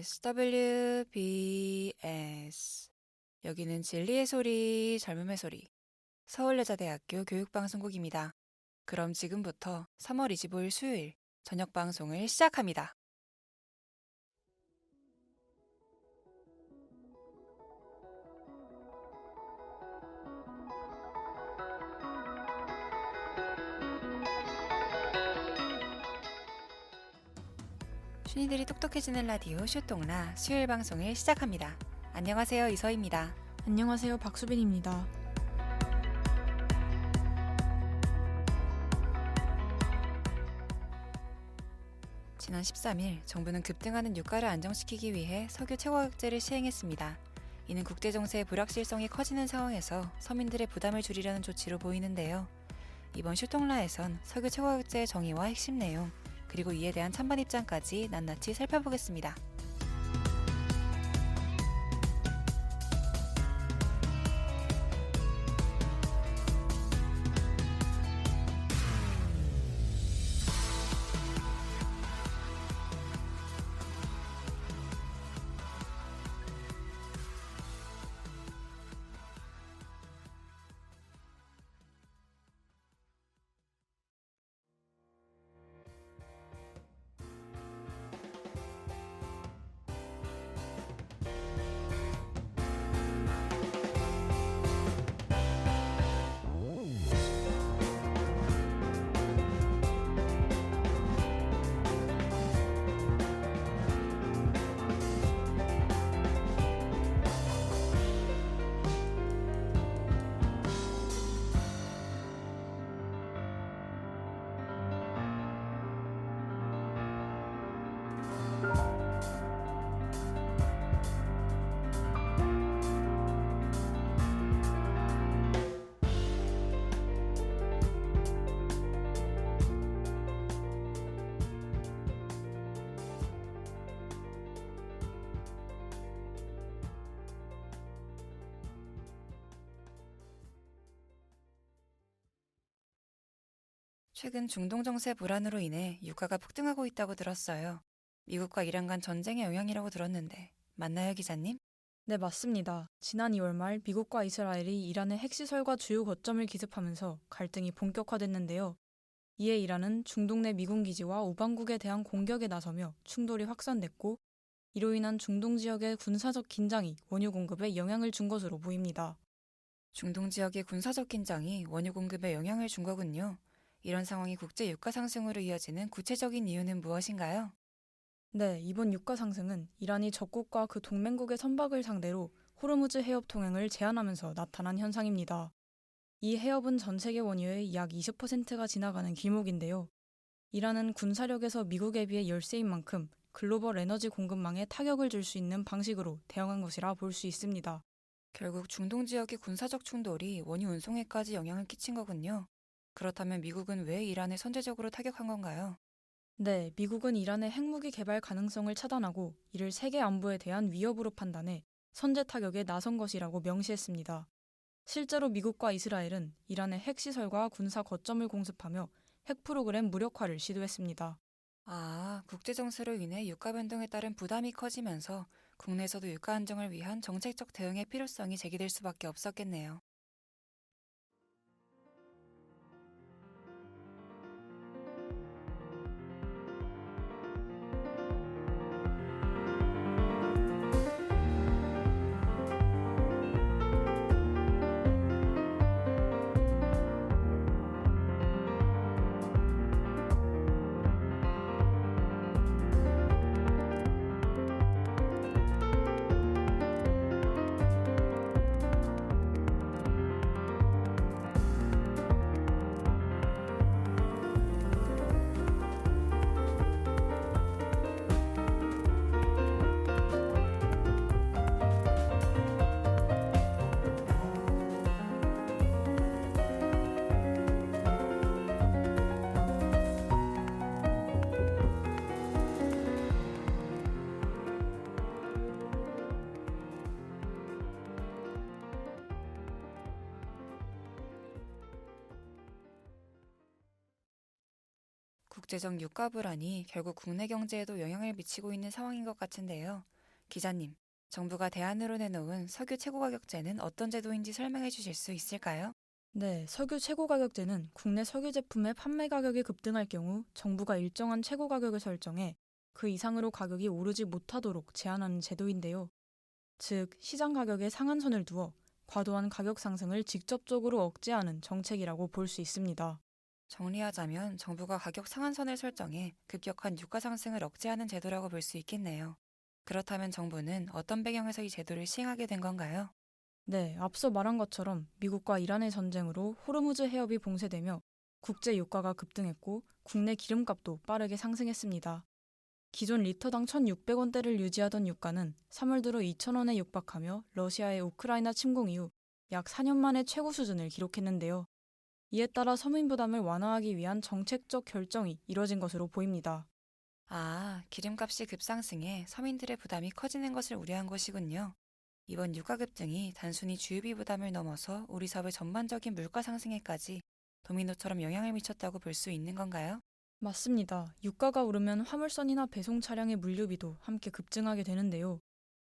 SWBS. 여기는 진리의 소리, 젊음의 소리. 서울여자대학교 교육방송국입니다. 그럼 지금부터 3월 25일 수요일 저녁 방송을 시작합니다. 쉰이들이 똑똑해지는 라디오 쇼똥라 수요일 방송을 시작합니다. 안녕하세요, 이서입니다. 안녕하세요, 박수빈입니다. 지난 13일 정부는 급등하는 유가를 안정시키기 위해 석유 최고가격제를 시행했습니다. 이는 국제정세의 불확실성이 커지는 상황에서 서민들의 부담을 줄이려는 조치로 보이는데요. 이번 슈통라에선 석유 최고가격제의 정의와 핵심 내용, 그리고 이에 대한 찬반 입장까지 낱낱이 살펴보겠습니다. 최근 중동 정세 불안으로 인해 유가가 폭등하고 있다고 들었어요. 미국과 이란 간 전쟁의 영향이라고 들었는데 맞나요, 기자님? 네, 맞습니다. 지난 2월 말 미국과 이스라엘이 이란의 핵시설과 주요 거점을 기습하면서 갈등이 본격화됐는데요. 이에 이란은 중동 내 미군 기지와 우방국에 대한 공격에 나서며 충돌이 확산됐고, 이로 인한 중동 지역의 군사적 긴장이 원유 공급에 영향을 준 것으로 보입니다. 중동 지역의 군사적 긴장이 원유 공급에 영향을 준 거군요. 이런 상황이 국제 유가 상승으로 이어지는 구체적인 이유는 무엇인가요? 네, 이번 유가 상승은 이란이 적국과 그 동맹국의 선박을 상대로 호르무즈 해협 통행을 제한하면서 나타난 현상입니다. 이 해협은 전 세계 원유의 약 20%가 지나가는 길목인데요. 이란은 군사력에서 미국에 비해 열세인 만큼 글로벌 에너지 공급망에 타격을 줄 수 있는 방식으로 대응한 것이라 볼 수 있습니다. 결국 중동 지역의 군사적 충돌이 원유 운송에까지 영향을 끼친 거군요. 그렇다면 미국은 왜 이란을 선제적으로 타격한 건가요? 네, 미국은 이란의 핵무기 개발 가능성을 차단하고 이를 세계 안보에 대한 위협으로 판단해 선제 타격에 나선 것이라고 명시했습니다. 실제로 미국과 이스라엘은 이란의 핵시설과 군사 거점을 공습하며 핵 프로그램 무력화를 시도했습니다. 아, 국제 정세로 인해 유가 변동에 따른 부담이 커지면서 국내에서도 유가 안정을 위한 정책적 대응의 필요성이 제기될 수밖에 없었겠네요. 국제적 유가 불안이 결국 국내 경제에도 영향을 미치고 있는 상황인 것 같은데요. 기자님, 정부가 대안으로 내놓은 석유 최고가격제는 어떤 제도인지 설명해 주실 수 있을까요? 네, 석유 최고가격제는 국내 석유 제품의 판매 가격이 급등할 경우 정부가 일정한 최고 가격을 설정해 그 이상으로 가격이 오르지 못하도록 제한하는 제도인데요. 즉, 시장 가격에 상한선을 두어 과도한 가격 상승을 직접적으로 억제하는 정책이라고 볼 수 있습니다. 정리하자면 정부가 가격 상한선을 설정해 급격한 유가 상승을 억제하는 제도라고 볼 수 있겠네요. 그렇다면 정부는 어떤 배경에서 이 제도를 시행하게 된 건가요? 네, 앞서 말한 것처럼 미국과 이란의 전쟁으로 호르무즈 해협이 봉쇄되며 국제 유가가 급등했고 국내 기름값도 빠르게 상승했습니다. 기존 리터당 1,600원대를 유지하던 유가는 3월 들어 2,000원에 육박하며 러시아의 우크라이나 침공 이후 약 4년 만에 최고 수준을 기록했는데요. 이에 따라 서민 부담을 완화하기 위한 정책적 결정이 이뤄진 것으로 보입니다. 아, 기름값이 급상승해 서민들의 부담이 커지는 것을 우려한 것이군요. 이번 유가 급등이 단순히 주유비 부담을 넘어서 우리 사회 전반적인 물가 상승에까지 도미노처럼 영향을 미쳤다고 볼 수 있는 건가요? 맞습니다. 유가가 오르면 화물선이나 배송 차량의 물류비도 함께 급증하게 되는데요.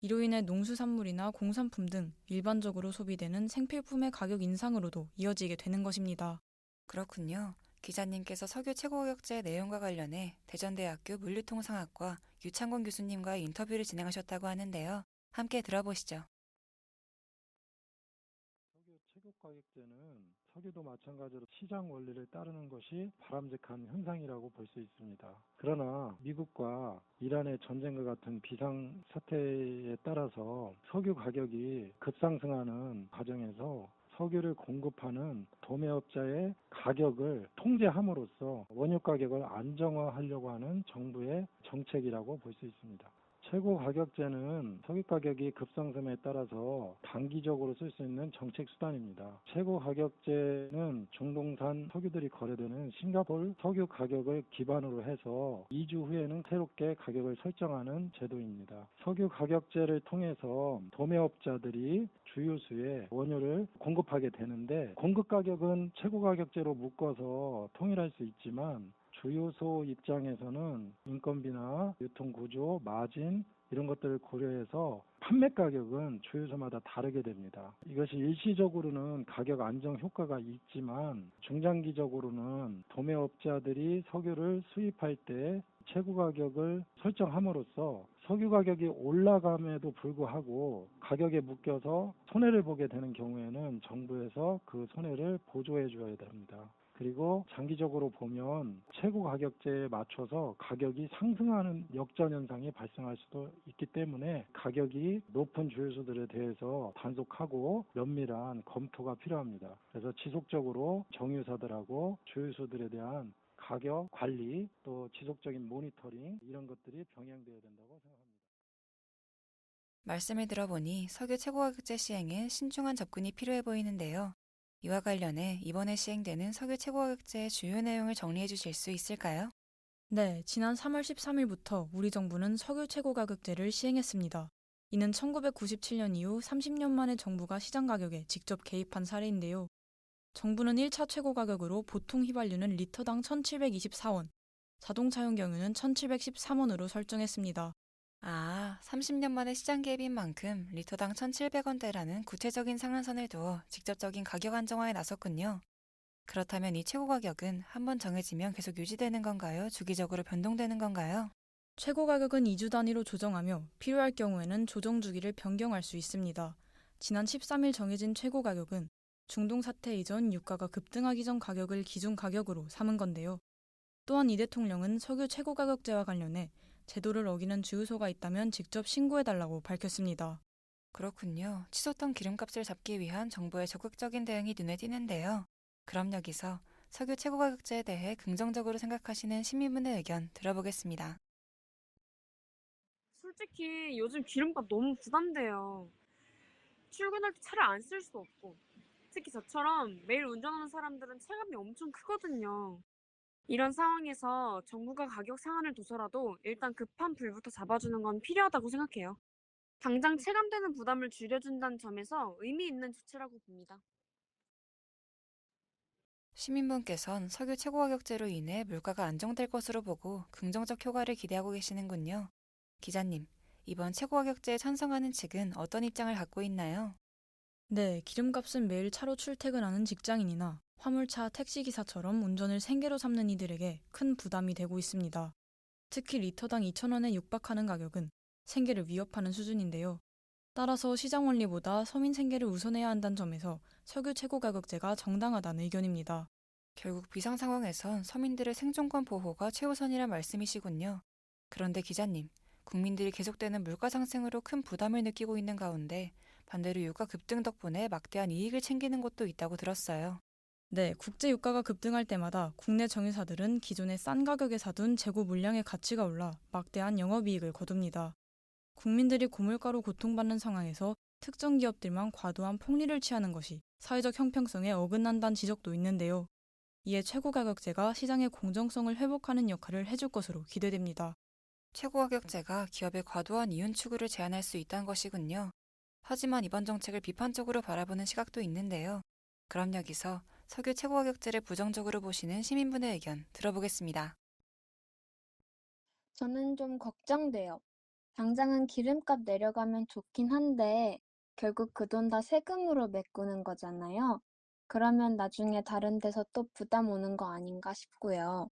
이로 인해 농수산물이나 공산품 등 일반적으로 소비되는 생필품의 가격 인상으로도 이어지게 되는 것입니다. 그렇군요. 기자님께서 석유 최고가격제 내용과 관련해 대전대학교 물류통상학과 유창곤 교수님과의 인터뷰를 진행하셨다고 하는데요. 함께 들어보시죠. 석유 최고 가격제는 석유도 마찬가지로 시장 원리를 따르는 것이 바람직한 현상이라고 볼 수 있습니다. 그러나 미국과 이란의 전쟁과 같은 비상 사태에 따라서 석유 가격이 급상승하는 과정에서 석유를 공급하는 도매업자의 가격을 통제함으로써 원유 가격을 안정화하려고 하는 정부의 정책이라고 볼 수 있습니다. 최고 가격제는 석유 가격이 급상승에 따라서 단기적으로 쓸 수 있는 정책 수단입니다. 최고 가격제는 중동산 석유들이 거래되는 싱가포르 석유 가격을 기반으로 해서 2주 후에는 새롭게 가격을 설정하는 제도입니다. 석유 가격제를 통해서 도매업자들이 주유수에 원유를 공급하게 되는데 공급 가격은 최고 가격제로 묶어서 통일할 수 있지만 주유소 입장에서는 인건비나 유통구조, 마진 이런 것들을 고려해서 판매 가격은 주유소마다 다르게 됩니다. 이것이 일시적으로는 가격 안정 효과가 있지만 중장기적으로는 도매업자들이 석유를 수입할 때 최고 가격을 설정함으로써 석유 가격이 올라감에도 불구하고 가격에 묶여서 손해를 보게 되는 경우에는 정부에서 그 손해를 보조해 줘야 됩니다. 그리고 장기적으로 보면 최고 가격제에 맞춰서 가격이 상승하는 역전 현상이 발생할 수도 있기 때문에 가격이 높은 주유소들에 대해서 단속하고 면밀한 검토가 필요합니다. 그래서 지속적으로 정유사들하고 주유소들에 대한 가격 관리 또 지속적인 모니터링 이런 것들이 병행되어야 된다고 생각합니다. 말씀을 들어보니 석유 최고가격제 시행엔 신중한 접근이 필요해 보이는데요. 이와 관련해 이번에 시행되는 석유 최고가격제의 주요 내용을 정리해 주실 수 있을까요? 네, 지난 3월 13일부터 우리 정부는 석유 최고 가격제를 시행했습니다. 이는 1997년 이후 30년 만에 정부가 시장 가격에 직접 개입한 사례인데요. 정부는 1차 최고 가격으로 보통 휘발유는 리터당 1,724원, 자동차용 경유는 1,713원으로 설정했습니다. 아, 30년 만에 시장 개입인 만큼 리터당 1,700원대라는 구체적인 상한선을 두어 직접적인 가격 안정화에 나섰군요. 그렇다면 이 최고 가격은 한번 정해지면 계속 유지되는 건가요? 주기적으로 변동되는 건가요? 최고 가격은 2주 단위로 조정하며 필요할 경우에는 조정 주기를 변경할 수 있습니다. 지난 13일 정해진 최고 가격은 중동 사태 이전 유가가 급등하기 전 가격을 기준 가격으로 삼은 건데요. 또한 이 대통령은 석유 최고 가격제와 관련해 제도를 어기는 주유소가 있다면 직접 신고해달라고 밝혔습니다. 그렇군요. 치솟던 기름값을 잡기 위한 정부의 적극적인 대응이 눈에 띄는데요. 그럼 여기서 석유 최고가격제에 대해 긍정적으로 생각하시는 시민분의 의견 들어보겠습니다. 솔직히 요즘 기름값 너무 부담돼요. 출근할 때 차를 안 쓸 수도 없고. 특히 저처럼 매일 운전하는 사람들은 체감이 엄청 크거든요. 이런 상황에서 정부가 가격 상한을 둬서라도 일단 급한 불부터 잡아주는 건 필요하다고 생각해요. 당장 체감되는 부담을 줄여준다는 점에서 의미 있는 조치라고 봅니다. 시민분께선 석유 최고가격제로 인해 물가가 안정될 것으로 보고 긍정적 효과를 기대하고 계시는군요. 기자님, 이번 최고가격제에 찬성하는 측은 어떤 입장을 갖고 있나요? 네, 기름값은 매일 차로 출퇴근하는 직장인이나 화물차 택시기사처럼 운전을 생계로 삼는 이들에게 큰 부담이 되고 있습니다. 특히 리터당 2,000원에 육박하는 가격은 생계를 위협하는 수준인데요. 따라서 시장 원리보다 서민 생계를 우선해야 한다는 점에서 석유 최고가격제가 정당하다는 의견입니다. 결국 비상 상황에선 서민들의 생존권 보호가 최우선이란 말씀이시군요. 그런데 기자님, 국민들이 계속되는 물가 상승으로 큰 부담을 느끼고 있는 가운데 반대로 유가 급등 덕분에 막대한 이익을 챙기는 곳도 있다고 들었어요. 네, 국제 유가가 급등할 때마다 국내 정유사들은 기존에 싼 가격에 사둔 재고 물량의 가치가 올라 막대한 영업이익을 거둡니다. 국민들이 고물가로 고통받는 상황에서 특정 기업들만 과도한 폭리를 취하는 것이 사회적 형평성에 어긋난다는 지적도 있는데요. 이에 최고가격제가 시장의 공정성을 회복하는 역할을 해줄 것으로 기대됩니다. 최고가격제가 기업의 과도한 이윤 추구를 제한할 수 있다는 것이군요. 하지만 이번 정책을 비판적으로 바라보는 시각도 있는데요. 그럼 여기서 석유 최고가격제를 부정적으로 보시는 시민분의 의견 들어보겠습니다. 저는 좀 걱정돼요. 당장은 기름값 내려가면 좋긴 한데 결국 그 돈 다 세금으로 메꾸는 거잖아요. 그러면 나중에 다른 데서 또 부담 오는 거 아닌가 싶고요.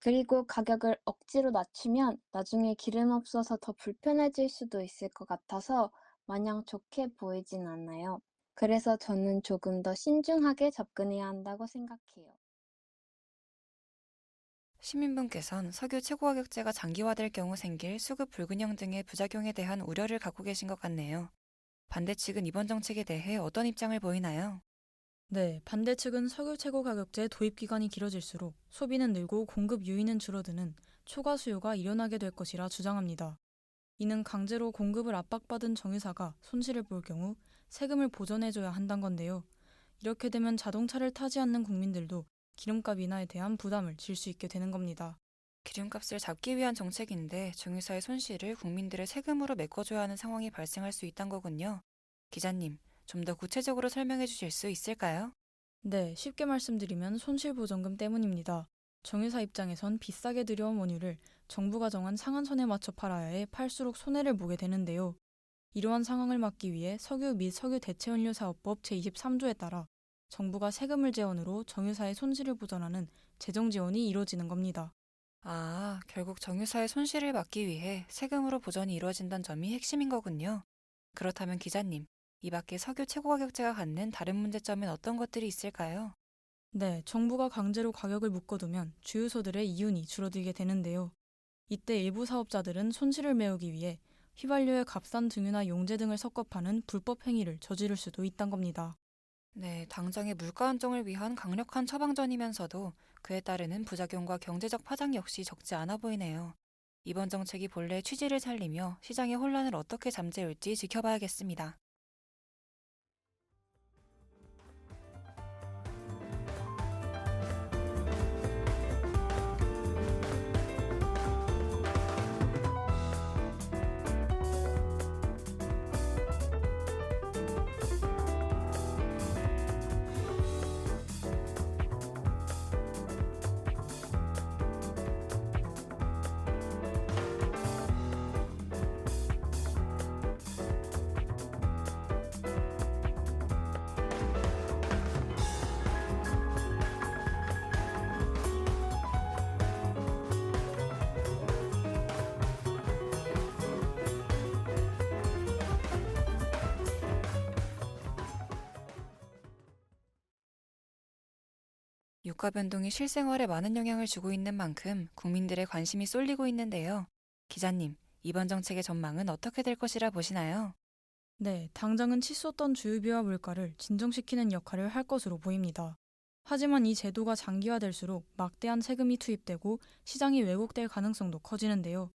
그리고 가격을 억지로 낮추면 나중에 기름 없어서 더 불편해질 수도 있을 것 같아서 마냥 좋게 보이진 않아요. 그래서 저는 조금 더 신중하게 접근해야 한다고 생각해요. 시민분께선 석유 최고가격제가 장기화될 경우 생길 수급 불균형 등의 부작용에 대한 우려를 갖고 계신 것 같네요. 반대 측은 이번 정책에 대해 어떤 입장을 보이나요? 네, 반대 측은 석유 최고가격제 도입 기간이 길어질수록 소비는 늘고 공급 유인은 줄어드는 초과 수요가 일어나게 될 것이라 주장합니다. 이는 강제로 공급을 압박받은 정유사가 손실을 볼 경우 세금을 보전해줘야 한다는 건데요. 이렇게 되면 자동차를 타지 않는 국민들도 기름값 인하에 대한 부담을 질 수 있게 되는 겁니다. 기름값을 잡기 위한 정책인데 정유사의 손실을 국민들의 세금으로 메꿔줘야 하는 상황이 발생할 수 있다는 거군요. 기자님, 좀 더 구체적으로 설명해 주실 수 있을까요? 네, 쉽게 말씀드리면 손실보전금 때문입니다. 정유사 입장에선 비싸게 들여온 원유를 정부가 정한 상한선에 맞춰 팔아야 해 팔수록 손해를 보게 되는데요. 이러한 상황을 막기 위해 석유 및 석유 대체연료사업법 제23조에 따라 정부가 세금을 재원으로 정유사의 손실을 보전하는 재정 지원이 이루어지는 겁니다. 아, 결국 정유사의 손실을 막기 위해 세금으로 보전이 이루어진다는 점이 핵심인 거군요. 그렇다면 기자님, 이 밖에 석유 최고가격제가 갖는 다른 문제점은 어떤 것들이 있을까요? 네, 정부가 강제로 가격을 묶어두면 주유소들의 이윤이 줄어들게 되는데요. 이때 일부 사업자들은 손실을 메우기 위해 휘발유에 값싼 등유나 용제 등을 섞어 파는 불법 행위를 저지를 수도 있다는 겁니다. 네, 당장의 물가 안정을 위한 강력한 처방전이면서도 그에 따르는 부작용과 경제적 파장 역시 적지 않아 보이네요. 이번 정책이 본래의 취지를 살리며 시장의 혼란을 어떻게 잠재울지 지켜봐야겠습니다. 유가 변동이 실생활에 많은 영향을 주고 있는 만큼 국민들의 관심이 쏠리고 있는데요. 기자님, 이번 정책의 전망은 어떻게 될 것이라 보시나요? 네, 당장은 치솟던 주유비와 물가를 진정시키는 역할을 할 것으로 보입니다. 하지만 이 제도가 장기화될수록 막대한 세금이 투입되고 시장이 왜곡될 가능성도 커지는데요.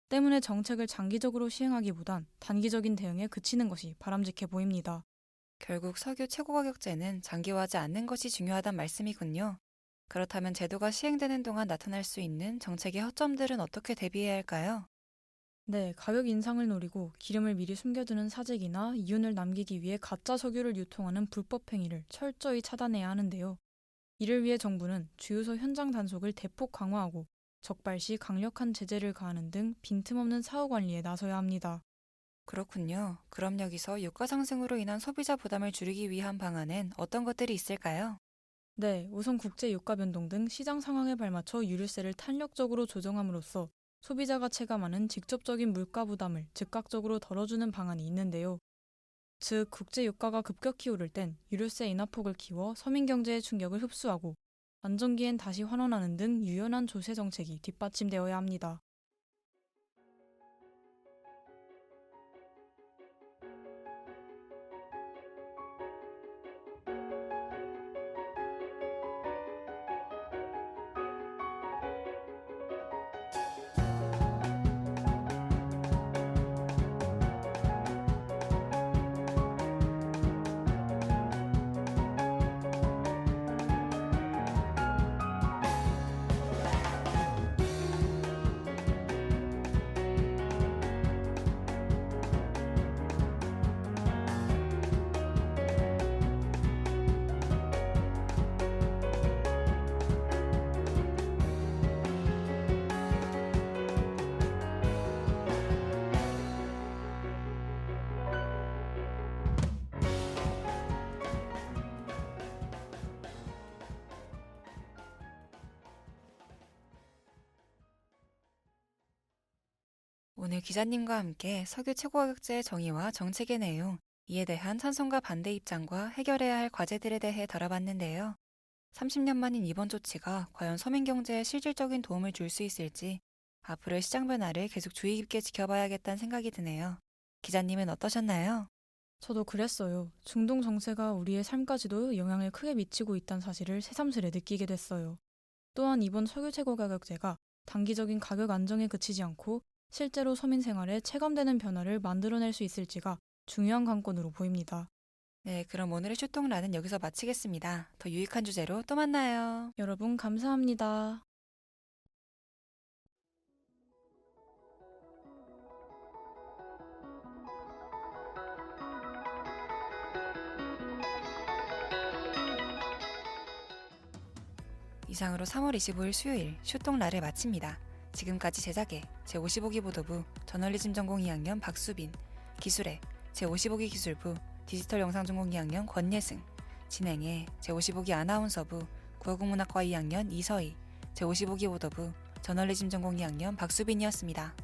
때문에 정책을 장기적으로 시행하기보단 단기적인 대응에 그치는 것이 바람직해 보입니다. 결국 석유 최고가격제는 장기화하지 않는 것이 중요하단 말씀이군요. 그렇다면 제도가 시행되는 동안 나타날 수 있는 정책의 허점들은 어떻게 대비해야 할까요? 네, 가격 인상을 노리고 기름을 미리 숨겨두는 사재기나 이윤을 남기기 위해 가짜 석유를 유통하는 불법 행위를 철저히 차단해야 하는데요. 이를 위해 정부는 주유소 현장 단속을 대폭 강화하고 적발 시 강력한 제재를 가하는 등 빈틈없는 사후 관리에 나서야 합니다. 그렇군요. 그럼 여기서 유가 상승으로 인한 소비자 부담을 줄이기 위한 방안엔 어떤 것들이 있을까요? 네, 우선 국제 유가 변동 등 시장 상황에 발맞춰 유류세를 탄력적으로 조정함으로써 소비자가 체감하는 직접적인 물가 부담을 즉각적으로 덜어주는 방안이 있는데요. 즉, 국제 유가가 급격히 오를 땐 유류세 인하폭을 키워 서민 경제의 충격을 흡수하고 안정기엔 다시 환원하는 등 유연한 조세 정책이 뒷받침되어야 합니다. 오늘 기자님과 함께 석유 최고가격제의 정의와 정책의 내용, 이에 대한 찬성과 반대 입장과 해결해야 할 과제들에 대해 다뤄봤는데요. 30년 만인 이번 조치가 과연 서민 경제에 실질적인 도움을 줄 수 있을지 앞으로의 시장 변화를 계속 주의 깊게 지켜봐야겠다는 생각이 드네요. 기자님은 어떠셨나요? 저도 그랬어요. 중동 정세가 우리의 삶까지도 영향을 크게 미치고 있다는 사실을 새삼스레 느끼게 됐어요. 또한 이번 석유 최고 가격제가 단기적인 가격 안정에 그치지 않고 실제로 서민 생활에 체감되는 변화를 만들어낼 수 있을지가 중요한 관건으로 보입니다. 네, 그럼 오늘의 슈통라는 여기서 마치겠습니다. 더 유익한 주제로 또 만나요. 여러분 감사합니다. 이상으로 3월 25일 수요일 슈통라를 마칩니다. 지금까지 제작의 제55기 보도부 저널리즘 전공 2학년 박수빈, 기술의 제55기 기술부 디지털 영상 전공 2학년 권예승, 진행의 제55기 아나운서부 국어국문학과 2학년 이서희, 제55기 보도부 저널리즘 전공 2학년 박수빈이었습니다.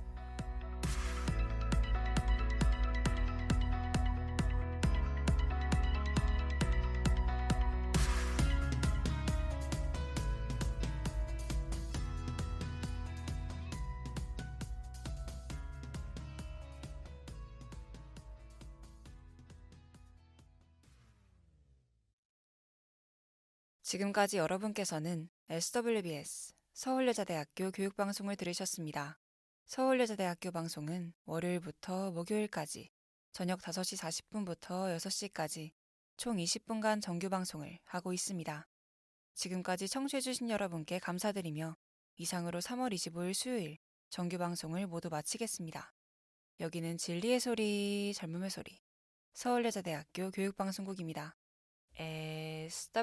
지금까지 여러분께서는 SWBS 서울여자대학교 교육방송을 들으셨습니다. 서울여자대학교 방송은 월요일부터 목요일까지 저녁 5시 40분부터 6시까지 총 20분간 정규 방송을 하고 있습니다. 지금까지 청취해주신 여러분께 감사드리며 이상으로 3월 25일 수요일 정규 방송을 모두 마치겠습니다. 여기는 진리의 소리, 젊음의 소리, 서울여자대학교 교육방송국입니다. SWBS